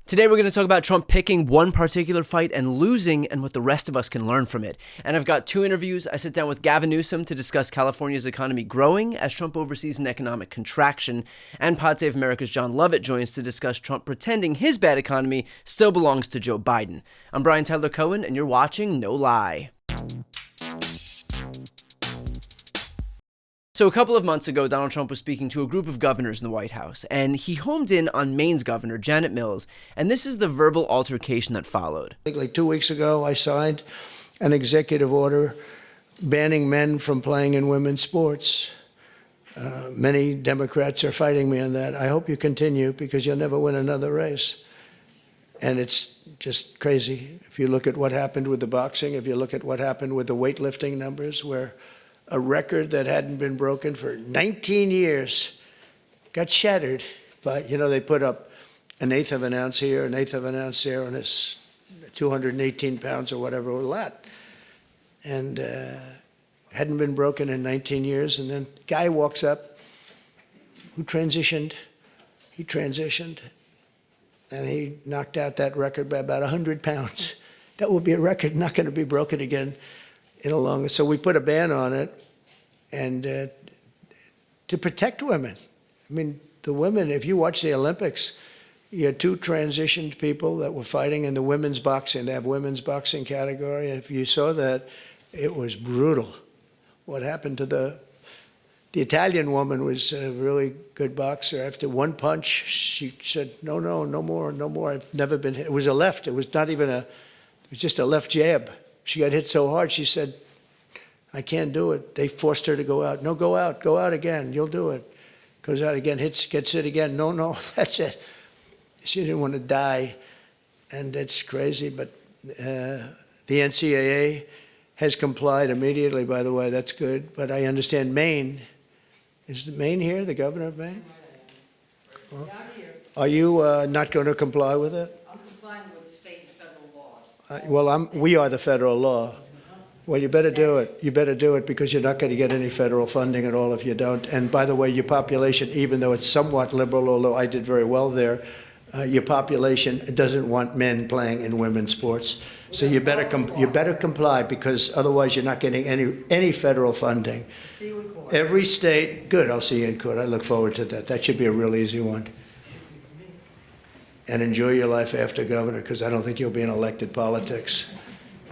Today we're going to talk about Trump picking one particular fight and losing and what the rest of us can learn from it. And I've got two interviews. I sit down with Gavin Newsom to discuss California's economy growing as Trump oversees an economic contraction. And Pod Save America's John Lovett joins to discuss Trump pretending his bad economy still belongs to Joe Biden. I'm Brian Tyler Cohen, and you're watching No Lie. So a couple of months ago, Donald Trump was speaking to a group of governors in the White House, and he homed in on Maine's governor, Janet Mills, and this is the verbal altercation that followed. Like 2 weeks ago, I signed an executive order banning men from playing in women's sports. Many Democrats are fighting me on that. I hope you continue because you'll never win another race. And it's just crazy. If you look at what happened with the boxing, if you look at what happened with the weightlifting numbers, where a record that hadn't been broken for 19 years got shattered. But, they put up an eighth of an ounce here, an eighth of an ounce there, and it's 218 pounds or whatever, a lot. And hadn't been broken in 19 years. And then guy walks up who transitioned. He transitioned, and he knocked out that record by about 100 pounds. That will be a record not going to be broken again. So we put a ban on it, and to protect women. I mean, the women, if you watch the Olympics, you had two transitioned people that were fighting in the women's boxing. They have women's boxing category. And if you saw that, it was brutal. What happened to the Italian woman was a really good boxer. After one punch, she said, no more. I've never been hit. It was a left. It was not even it was just a left jab. She got hit so hard, she said, I can't do it. They forced her to go out. No, go out again. You'll do it. Goes out again, gets hit again. No, that's it. She didn't want to die, and it's crazy. But the NCAA has complied immediately, by the way. That's good. But I understand Maine. Is Maine here, the governor of Maine? Well, I'm here. Are you not going to comply with it? I'm complying with state and federal laws. We are the federal law. Well, you better do it. You better do it because you're not going to get any federal funding at all if you don't. And by the way, your population, even though it's somewhat liberal, although I did very well there, your population doesn't want men playing in women's sports. So you better comply because otherwise you're not getting any federal funding. See you in court. Every state, good. I'll see you in court. I look forward to that. That should be a real easy one. And enjoy your life after governor, because I don't think you'll be in elected politics.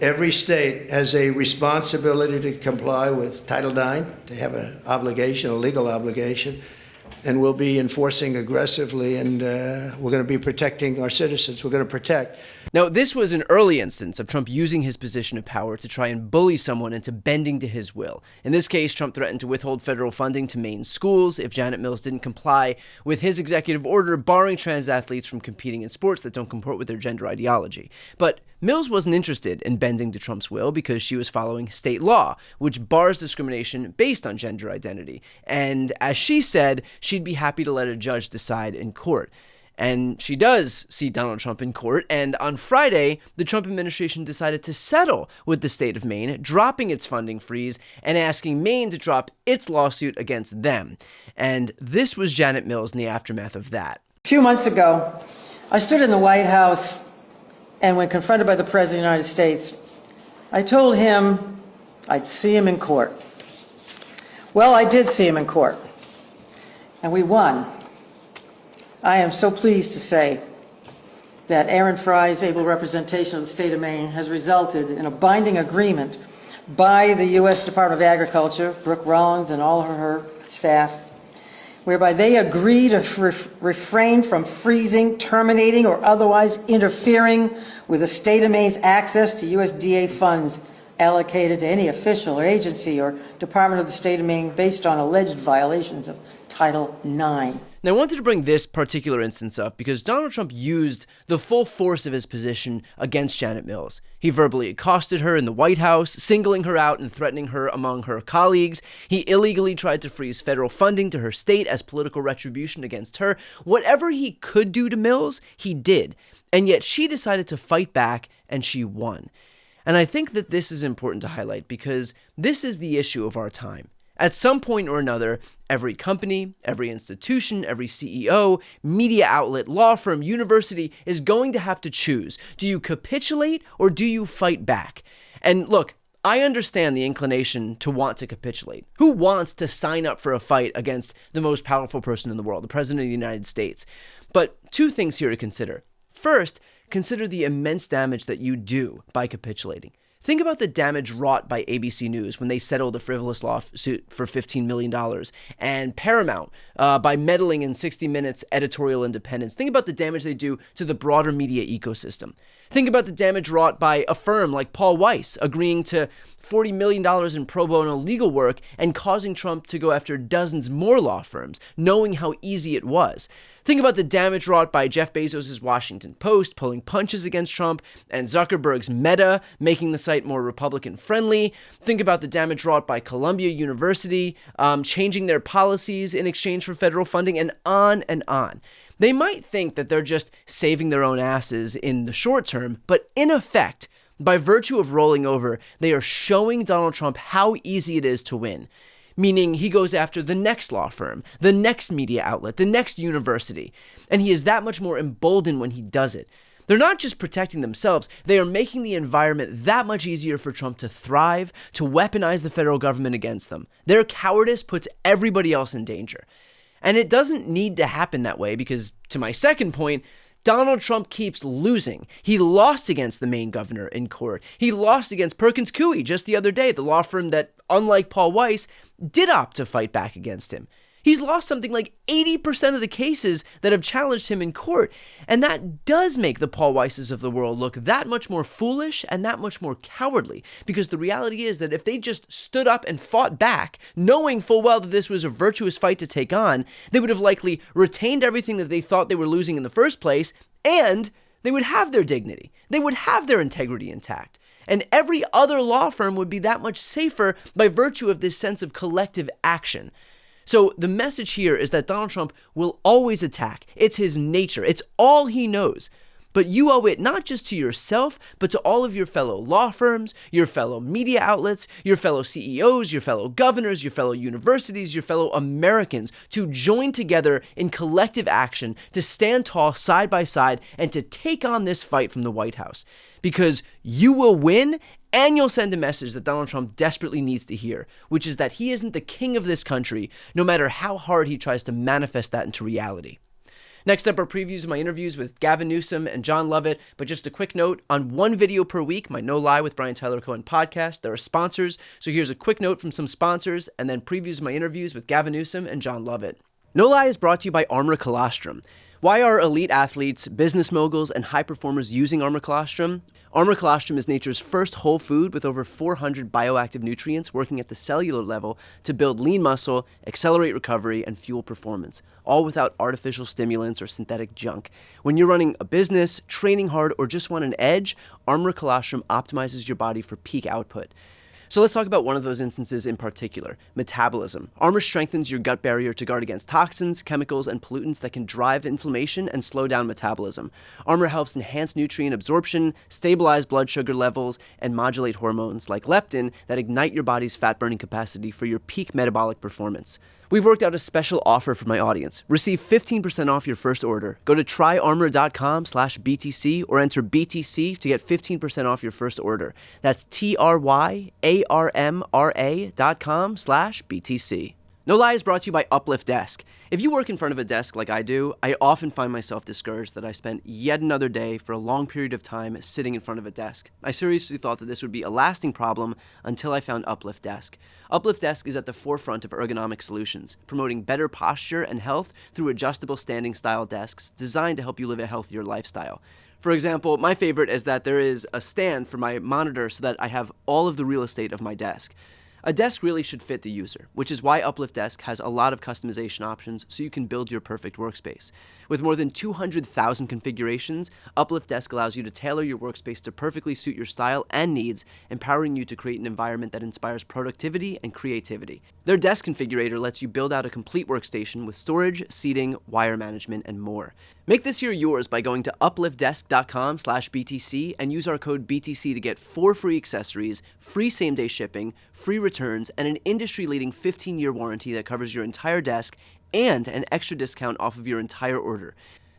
Every state has a responsibility to comply with Title IX. They have an obligation, a legal obligation, and we'll be enforcing aggressively, and we're going to be protecting our citizens. We're going to protect. Now, this was an early instance of Trump using his position of power to try and bully someone into bending to his will. In this case, Trump threatened to withhold federal funding to Maine schools if Janet Mills didn't comply with his executive order barring trans athletes from competing in sports that don't comport with their gender ideology. But Mills wasn't interested in bending to Trump's will because she was following state law, which bars discrimination based on gender identity. And as she said, she'd be happy to let a judge decide in court. And she does see Donald Trump in court, and on Friday, the Trump administration decided to settle with the state of Maine, dropping its funding freeze and asking Maine to drop its lawsuit against them. And this was Janet Mills in the aftermath of that. A few months ago, I stood in the White House, and when confronted by the President of the United States, I told him I'd see him in court. Well, I did see him in court, and we won. I am so pleased to say that Aaron Fry's able representation of the state of Maine has resulted in a binding agreement by the U.S. Department of Agriculture, Brooke Rollins and all of her staff, whereby they agree to refrain from freezing, terminating, or otherwise interfering with the state of Maine's access to USDA funds allocated to any official or agency or department of the state of Maine based on alleged violations of Title IX. Now, I wanted to bring this particular instance up because Donald Trump used the full force of his position against Janet Mills. He verbally accosted her in the White House, singling her out and threatening her among her colleagues. He illegally tried to freeze federal funding to her state as political retribution against her. Whatever he could do to Mills, he did. And yet she decided to fight back, and she won. And I think that this is important to highlight because this is the issue of our time. At some point or another, every company, every institution, every CEO, media outlet, law firm, university is going to have to choose. Do you capitulate or do you fight back? And look, I understand the inclination to want to capitulate. Who wants to sign up for a fight against the most powerful person in the world, the President of the United States? But two things here to consider. First, consider the immense damage that you do by capitulating. Think about the damage wrought by ABC News when they settled a frivolous lawsuit for $15 million, and Paramount by meddling in 60 Minutes editorial independence. Think about the damage they do to the broader media ecosystem. Think about the damage wrought by a firm like Paul Weiss agreeing to $40 million in pro bono legal work and causing Trump to go after dozens more law firms, knowing how easy it was. Think about the damage wrought by Jeff Bezos' Washington Post pulling punches against Trump and Zuckerberg's Meta making the site more Republican-friendly. Think about the damage wrought by Columbia University changing their policies in exchange for federal funding, and on and on. They might think that they're just saving their own asses in the short term, but in effect, by virtue of rolling over, they are showing Donald Trump how easy it is to win. Meaning he goes after the next law firm, the next media outlet, the next university, and he is that much more emboldened when he does it. They're not just protecting themselves, they are making the environment that much easier for Trump to thrive, to weaponize the federal government against them. Their cowardice puts everybody else in danger. And it doesn't need to happen that way because, to my second point, Donald Trump keeps losing. He lost against the Maine governor in court. He lost against Perkins Coie just the other day, the law firm that, unlike Paul Weiss, did opt to fight back against him. He's lost something like 80% of the cases that have challenged him in court. And that does make the Paul Weisses of the world look that much more foolish and that much more cowardly. Because the reality is that if they just stood up and fought back, knowing full well that this was a virtuous fight to take on, they would have likely retained everything that they thought they were losing in the first place, and they would have their dignity. They would have their integrity intact. And every other law firm would be that much safer by virtue of this sense of collective action. So the message here is that Donald Trump will always attack. It's his nature. It's all he knows. But you owe it not just to yourself, but to all of your fellow law firms, your fellow media outlets, your fellow CEOs, your fellow governors, your fellow universities, your fellow Americans to join together in collective action to stand tall side by side and to take on this fight from the White House. Because you will win, and you'll send a message that Donald Trump desperately needs to hear, which is that he isn't the king of this country, no matter how hard he tries to manifest that into reality. Next up are previews of my interviews with Gavin Newsom and John Lovett, but just a quick note, on one video per week, my No Lie with Brian Tyler Cohen podcast, there are sponsors, so here's a quick note from some sponsors, and then previews of my interviews with Gavin Newsom and John Lovett. No Lie is brought to you by Armor Colostrum. Why are elite athletes, business moguls, and high performers using Armor Colostrum? Armor Colostrum is nature's first whole food with over 400 bioactive nutrients working at the cellular level to build lean muscle, accelerate recovery, and fuel performance, all without artificial stimulants or synthetic junk. When you're running a business, training hard, or just want an edge, Armor Colostrum optimizes your body for peak output. So let's talk about one of those instances in particular, metabolism. Armor strengthens your gut barrier to guard against toxins, chemicals, and pollutants that can drive inflammation and slow down metabolism. Armor helps enhance nutrient absorption, stabilize blood sugar levels, and modulate hormones like leptin that ignite your body's fat-burning capacity for your peak metabolic performance. We've worked out a special offer for my audience. Receive 15% off your first order. Go to tryarmor.com/BTC or enter BTC to get 15% off your first order. That's TRYARMRA.com/BTC. No Lie is brought to you by Uplift Desk. If you work in front of a desk like I do, I often find myself discouraged that I spent yet another day for a long period of time sitting in front of a desk. I seriously thought that this would be a lasting problem until I found Uplift Desk. Uplift Desk is at the forefront of ergonomic solutions, promoting better posture and health through adjustable standing style desks designed to help you live a healthier lifestyle. For example, my favorite is that there is a stand for my monitor so that I have all of the real estate of my desk. A desk really should fit the user, which is why Uplift Desk has a lot of customization options so you can build your perfect workspace. With more than 200,000 configurations, Uplift Desk allows you to tailor your workspace to perfectly suit your style and needs, empowering you to create an environment that inspires productivity and creativity. Their desk configurator lets you build out a complete workstation with storage, seating, wire management, and more. Make this year yours by going to upliftdesk.com/BTC and use our code BTC to get 4 free accessories, free same-day shipping, free returns, and an industry-leading 15-year warranty that covers your entire desk and an extra discount off of your entire order.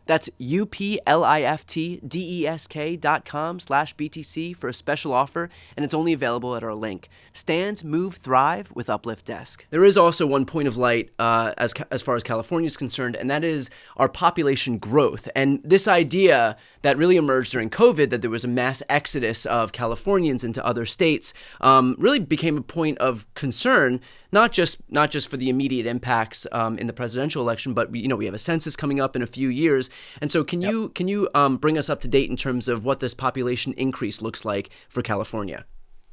That's upliftdesk.com/BTC for a special offer, and it's only available at our link. Stand, move, thrive with Uplift Desk. There is also one point of light as far as California is concerned, and that is our population growth. And this idea that really emerged during COVID, that there was a mass exodus of Californians into other states, really became a point of concern, not just for the immediate impacts in the presidential election, but we have a census coming up in a few years. And so can you bring us up to date in terms of what this population increase looks like for California?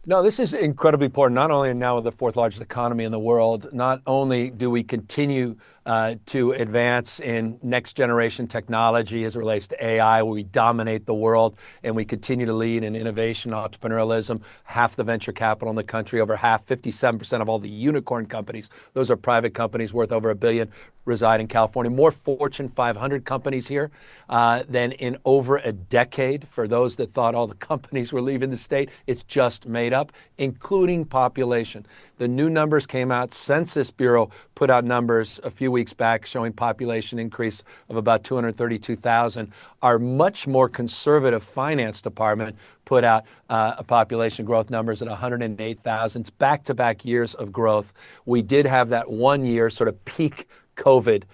No, this is incredibly important, not only now with the fourth largest economy in the world. Not only do we continue to advance in next generation technology as it relates to AI, where we dominate the world and we continue to lead in innovation, entrepreneurialism, half the venture capital in the country, over half, 57% of all the unicorn companies. Those are private companies worth over $1 billion reside in California. More Fortune 500 companies here than in over a decade. For those that thought all the companies were leaving the state, it's just made up, including population. The new numbers came out. Census Bureau put out numbers a few weeks back showing population increase of about 232,000. Our much more conservative finance department put out a population growth numbers at 108,000. It's back-to-back years of growth. We did have that 1 year sort of peak COVID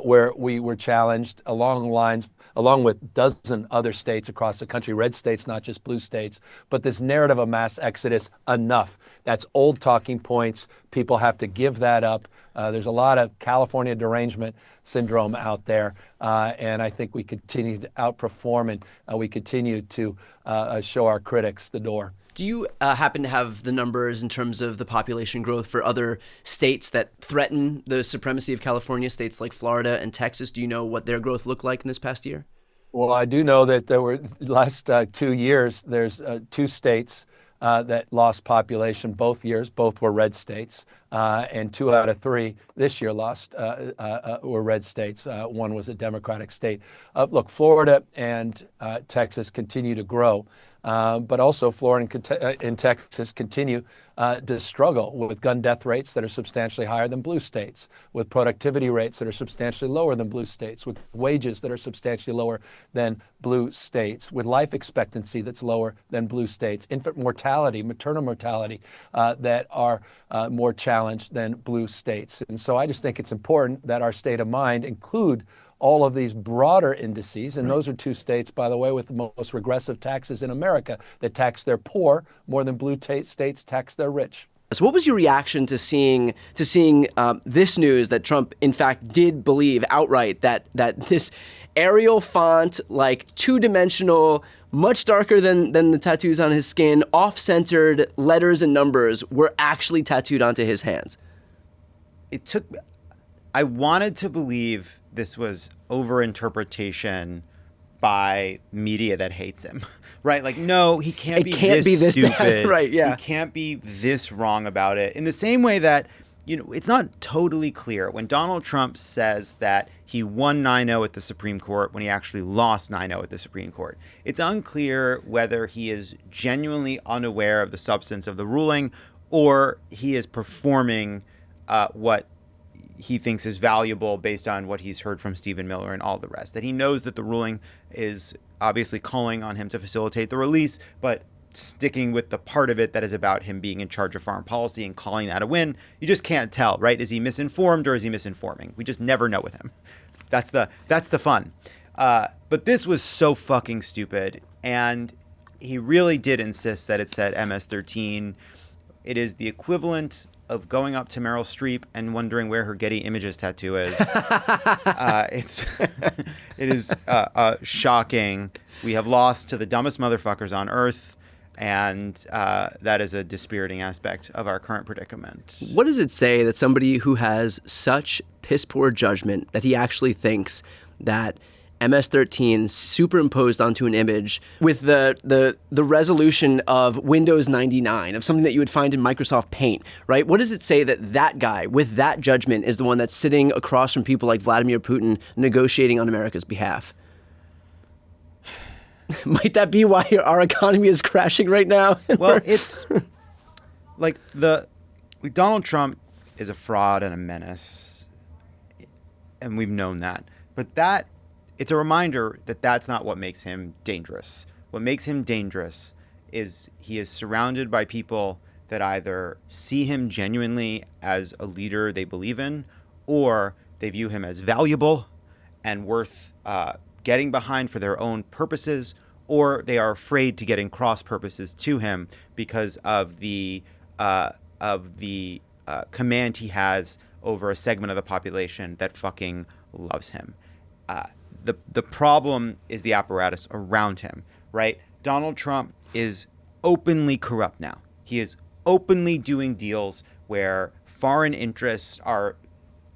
where we were challenged along with dozen other states across the country, red states, not just blue states. But this narrative of mass exodus, enough. That's old talking points. People have to give that up. There's a lot of California derangement syndrome out there. And I think we continue to outperform and we continue to show our critics the door. Do you happen to have the numbers in terms of the population growth for other states that threaten the supremacy of California, states like Florida and Texas? Do you know what their growth looked like in this past year? Well, I do know that there were last 2 years, there's 2 states that lost population both years. Both were red states. And 2 out of 3 this year were red states. One was a Democratic state. Look, Florida and Texas continue to grow. But also Florida and Texas continue to struggle with gun death rates that are substantially higher than blue states, with productivity rates that are substantially lower than blue states, with wages that are substantially lower than blue states, with life expectancy that's lower than blue states, infant mortality, maternal mortality that are more challenged than blue states. And so I just think it's important that our state of mind include all of these broader indices, and those are 2 states, by the way, with the most regressive taxes in America that tax their poor more than blue states tax their rich. So what was your reaction to seeing this news that Trump, in fact, did believe outright that this Arial font, like 2-dimensional, much darker than the tattoos on his skin, off-centered letters and numbers were actually tattooed onto his hands? I wanted to believe this was overinterpretation by media that hates him, right? Like, no, he can't be this stupid. Bad. Right, yeah. He can't be this wrong about it. In the same way that, it's not totally clear when Donald Trump says that he won 9-0 at the Supreme Court when he actually lost 9-0 at the Supreme Court. It's unclear whether he is genuinely unaware of the substance of the ruling or he is performing what he thinks is valuable based on what he's heard from Stephen Miller and all the rest. That he knows that the ruling is obviously calling on him to facilitate the release, but sticking with the part of it that is about him being in charge of foreign policy and calling that a win. You just can't tell, right? Is he misinformed or is he misinforming? We just never know with him. That's the fun. But this was so fucking stupid. And he really did insist that it said MS-13. It is the equivalent of going up to Meryl Streep and wondering where her Getty Images tattoo is. It is shocking. We have lost to the dumbest motherfuckers on earth, and that is a dispiriting aspect of our current predicament. What does it say that somebody who has such piss poor judgment that he actually thinks that MS-13 superimposed onto an image with the resolution of Windows 99, of something that you would find in Microsoft Paint, right? What does it say that that guy with that judgment is the one that's sitting across from people like Vladimir Putin negotiating on America's behalf? Might that be why our economy is crashing right now? Well, it's like Donald Trump is a fraud and a menace, and we've known that. But it's a reminder that that's not what makes him dangerous. What makes him dangerous is he is surrounded by people that either see him genuinely as a leader they believe in, or they view him as valuable and worth getting behind for their own purposes, or they are afraid to get in cross purposes to him because of the command he has over a segment of the population that fucking loves him. The problem is the apparatus around him, right? Donald Trump is openly corrupt now. He is openly doing deals where foreign interests are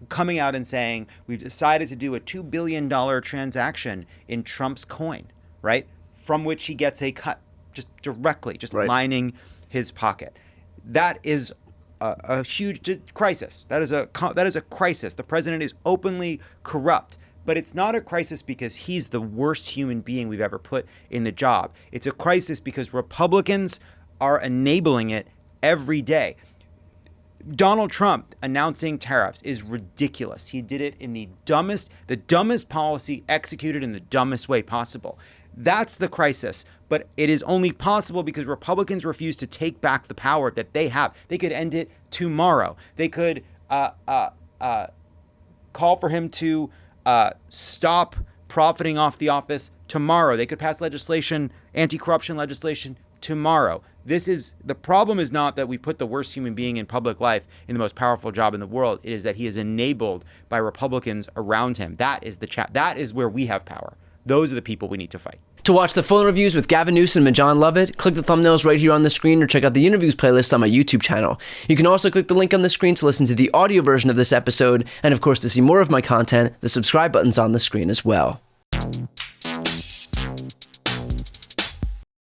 coming out and saying, we've decided to do a $2 billion transaction in Trump's coin, right? From which he gets a cut just directly, just lining his pocket. That is a huge crisis. That is a crisis. The president is openly corrupt. But it's not a crisis because he's the worst human being we've ever put in the job. It's a crisis because Republicans are enabling it every day. Donald Trump announcing tariffs is ridiculous. He did it in the dumbest policy executed in the dumbest way possible. That's the crisis. But it is only possible because Republicans refuse to take back the power that they have. They could end it tomorrow. They could call for him to stop profiting off the office tomorrow. They could pass legislation, anti-corruption legislation tomorrow. The problem is not that we put the worst human being in public life in the most powerful job in the world. It is that he is enabled by Republicans around him. That is that is where we have power. Those are the people we need to fight. To watch the full interviews with Gavin Newsom and John Lovett, click the thumbnails right here on the screen or check out the interviews playlist on my YouTube channel. You can also click the link on the screen to listen to the audio version of this episode, and of course to see more of my content, the subscribe button's on the screen as well.